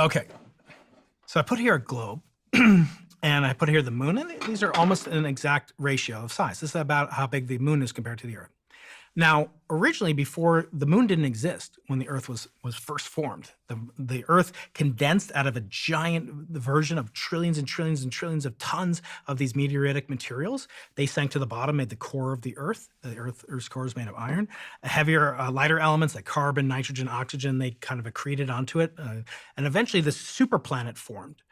Okay, so I put here a globe, and I put here the moon, and these are almost an exact ratio of size. This is about how big the moon is compared to the Earth. Now, originally, before the moon didn't exist, when the Earth was first formed, the Earth condensed out of a giant version of trillions and trillions and trillions of tons of these meteoritic materials. They sank to the bottom, made the core of the Earth. The Earth's core is made of iron. Heavier, lighter elements like carbon, nitrogen, oxygen, they kind of accreted onto it, and eventually this super planet formed.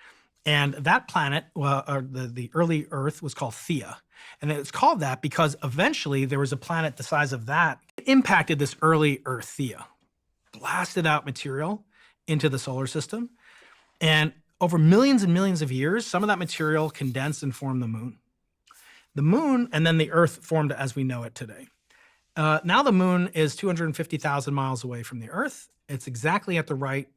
And that planet, or the early Earth, was called Theia. And it's called that because eventually there was a planet the size of that impacted this early Earth, Theia, blasted out material into the solar system. And over millions and millions of years, some of that material condensed and formed the moon. The moon, and then the Earth formed as we know it today. Now the moon is 250,000 miles away from the Earth. It's exactly at the right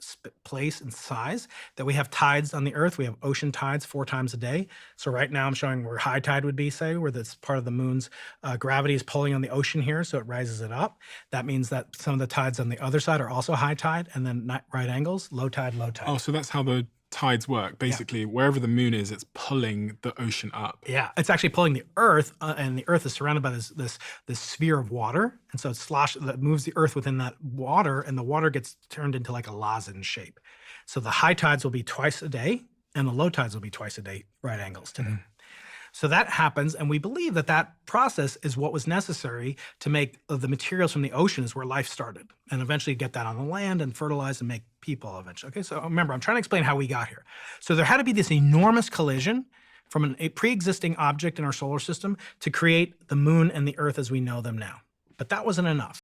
place and size that we have tides on the Earth. We have ocean tides 4 times a day. So right now I'm showing where high tide would be, say, where this part of the moon's gravity is pulling on the ocean here, so it rises it up. That means that some of the tides on the other side are also high tide, and then right angles, low tide, low tide. Oh, so that's how the tides work. Basically, wherever the moon is, it's pulling the ocean up. Yeah, it's actually pulling the Earth, and the Earth is surrounded by this sphere of water, and so it that moves the Earth within that water, and the water gets turned into like a lozenge shape. So the high tides will be twice a day, and the low tides will be twice a day, right angles to them. So that happens, and we believe that that process is what was necessary to make the materials from the oceans where life started, and eventually get that on the land and fertilize and make people eventually. Okay, so remember, I'm trying to explain how we got here. So there had to be this enormous collision from a pre-existing object in our solar system to create the moon and the Earth as we know them now. But that wasn't enough.